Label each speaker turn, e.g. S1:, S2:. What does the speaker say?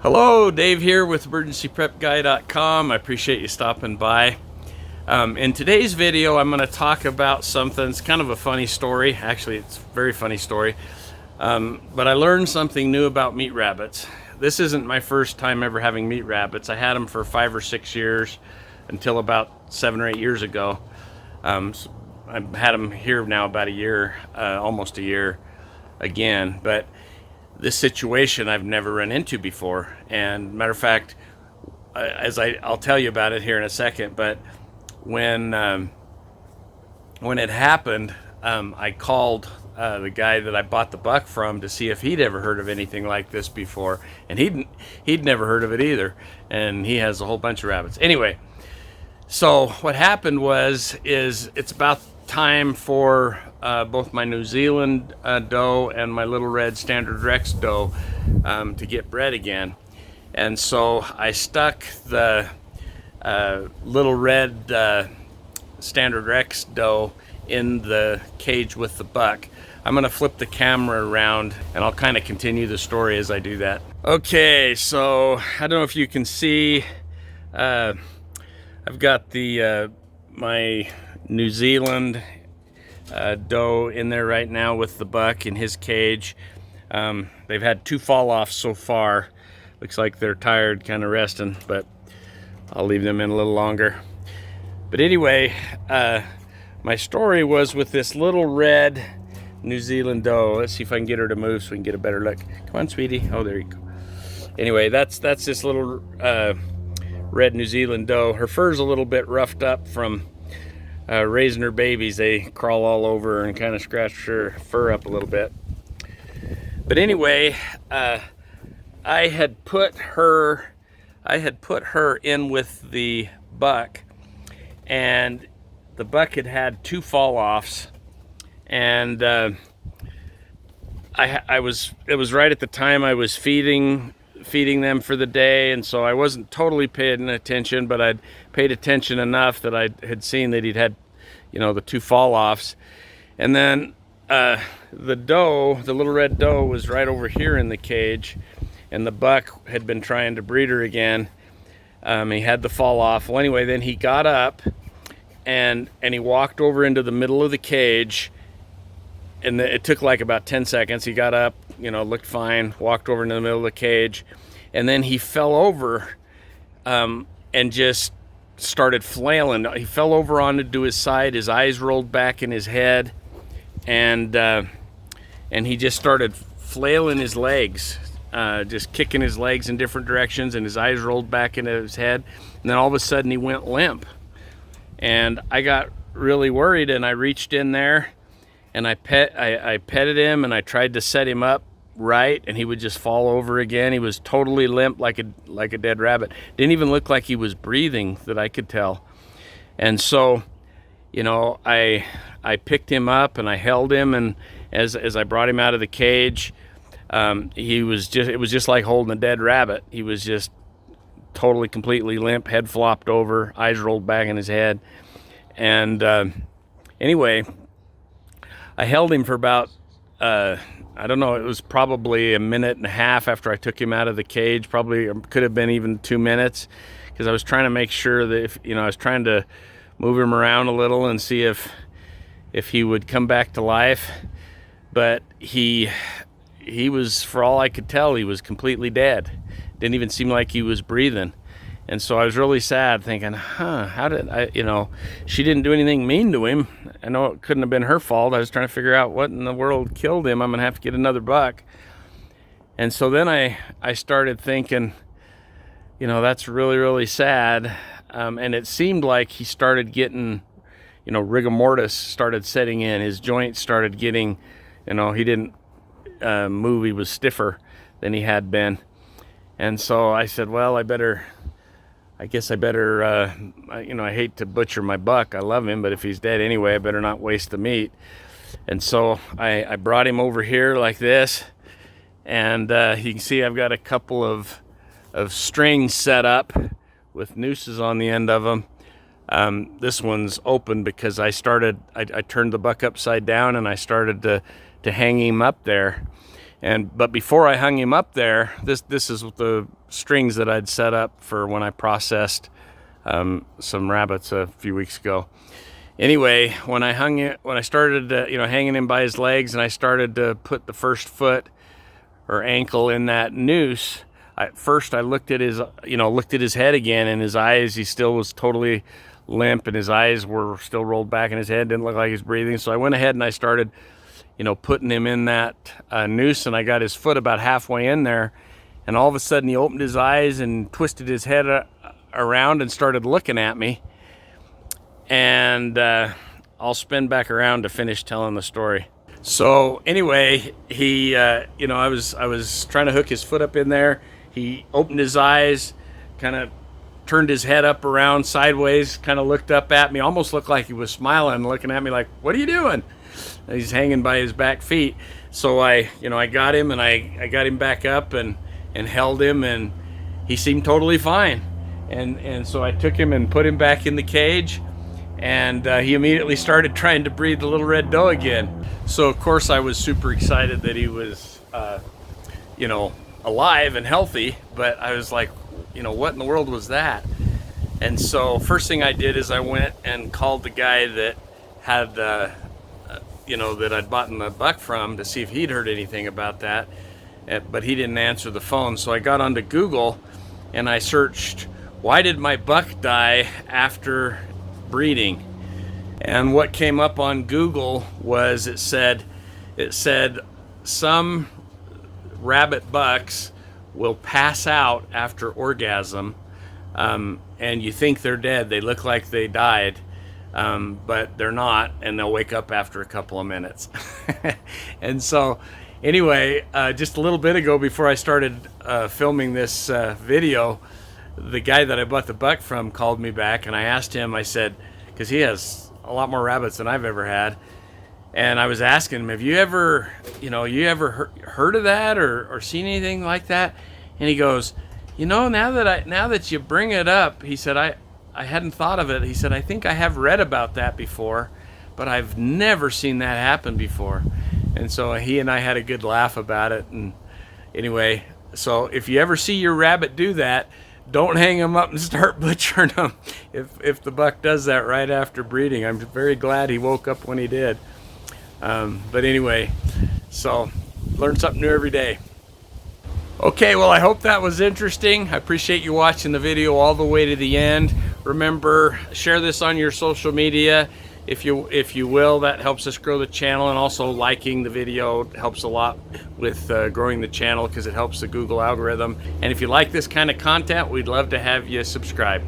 S1: Hello, Dave here with emergencyprepguy.com. I appreciate you stopping by. In today's video, I'm going to talk about something. It's kind of a funny story. Actually, it's a very funny story. But I learned something new about meat rabbits. This isn't my first time ever having meat rabbits. I had them for 5 or 6 years until about 7 or 8 years ago. So I've had them here now about a year, almost a year again. But this situation I've never run into before, and matter of fact, I'll tell you about it here in a second. But when it happened, I called the guy that I bought the buck from to see if he'd ever heard of anything like this before, and he'd never heard of it either, and he has a whole bunch of rabbits. Anyway, so what happened is it's about time for both my New Zealand doe and my little red standard Rex doe to get bred again. And so I stuck the little red standard Rex doe in the cage with the buck. I'm going to flip the camera around and I'll kind of continue the story as I do that. Okay, so I don't know if you can see, I've got the my New Zealand doe in there right now with the buck in his cage. They've had 2 fall-offs so far. Looks like they're tired, kind of resting, but I'll leave them in a little longer. But anyway, my story was with this little red New Zealand doe. Let's see if I can get her to move so we can get a better look. Come on, sweetie. Oh, there you go. Anyway, that's this little red New Zealand doe. Her fur's a little bit roughed up from raising her babies. They crawl all over and kind of scratch her fur up a little bit. But anyway, I had put her in with the buck, and the buck had 2 fall-offs, and it was right at the time I was feeding them for the day, and so I wasn't totally paying attention, but I'd paid attention enough that I had seen that he'd had, the 2 fall-offs. And then the doe, the little red doe, was right over here in the cage, and the buck had been trying to breed her again. He had the fall-off. Well, anyway, then he got up and he walked over into the middle of the cage, and it took like about 10 seconds. He got up, looked fine, walked over into the middle of the cage, and then he fell over and just started flailing. He fell over onto his side, his eyes rolled back in his head, and he just started flailing his legs, just kicking his legs in different directions, and his eyes rolled back into his head. And then all of a sudden he went limp, and I got really worried, and I reached in there and I petted him, and I tried to set him up right, and he would just fall over again. He was totally limp, like a dead rabbit. Didn't even look like he was breathing, that I could tell. And so, I picked him up and I held him, and as I brought him out of the cage, it was just like holding a dead rabbit. He was just totally, completely limp, head flopped over, eyes rolled back in his head. And anyway, I held him for about, I don't know, it was probably a minute and a half after I took him out of the cage. Probably could have been even 2 minutes, because I was trying to make sure that I was trying to move him around a little and see if he would come back to life. But he was, for all I could tell, he was completely dead. Didn't even seem like he was breathing. And so I was really sad, thinking, how did she didn't do anything mean to him. I know it couldn't have been her fault. I was trying to figure out what in the world killed him. I'm going to have to get another buck. And so then I started thinking, that's really, really sad. And it seemed like he started getting, rigor mortis started setting in. His joints started getting, he didn't move. He was stiffer than he had been. And so I said, well, I guess I better, I hate to butcher my buck. I love him, but if he's dead anyway, I better not waste the meat. And so I brought him over here like this, and you can see I've got a couple of strings set up with nooses on the end of them. This one's open because I turned the buck upside down, and I started to hang him up there. But before I hung him up there, this is the strings that I'd set up for when I processed some rabbits a few weeks ago. Anyway, when I started hanging him by his legs, and I started to put the first foot or ankle in that noose, first I looked at his head again, and his eyes, he still was totally limp, and his eyes were still rolled back in his head, didn't look like he was breathing. So I went ahead and I started putting him in that noose, and I got his foot about halfway in there, and all of a sudden he opened his eyes and twisted his head around and started looking at me. And I'll spin back around to finish telling the story. So anyway, he I was trying to hook his foot up in there. He opened his eyes, kind of turned his head up around sideways, kind of looked up at me, almost looked like he was smiling, looking at me like, "What are you doing?" And he's hanging by his back feet. So I got him, and I got him back up and held him, and he seemed totally fine. And so I took him and put him back in the cage, and he immediately started trying to breathe the little red doe again. So of course I was super excited that he was alive and healthy, but I was like, what in the world was that? And so first thing I did is I went and called the guy that had that I'd bought the buck from, to see if he'd heard anything about that, but he didn't answer the phone. So I got onto Google and I searched, why did my buck die after breeding? And what came up on Google was it said some rabbit bucks will pass out after orgasm, and you think they're dead. They look like they died, but they're not, and they'll wake up after a couple of minutes. And so anyway, just a little bit ago, before I started filming this video, the guy that I bought the buck from called me back, and I asked him, I said, because he has a lot more rabbits than I've ever had, and I was asking him, have you ever heard of that or seen anything like that? And he goes, now that you bring it up, he said, I hadn't thought of it. He said, I think I have read about that before, but I've never seen that happen before. And so he and I had a good laugh about it. And anyway, so if you ever see your rabbit do that, don't hang them up and start butchering them if the buck does that right after breeding. I'm very glad he woke up when he did. But anyway, so learn something new every day. Okay, well, I hope that was interesting. I appreciate you watching the video all the way to the end. Remember, share this on your social media if you will. That helps us grow the channel, and also liking the video helps a lot with growing the channel, because it helps the Google algorithm. And if you like this kind of content, we'd love to have you subscribe.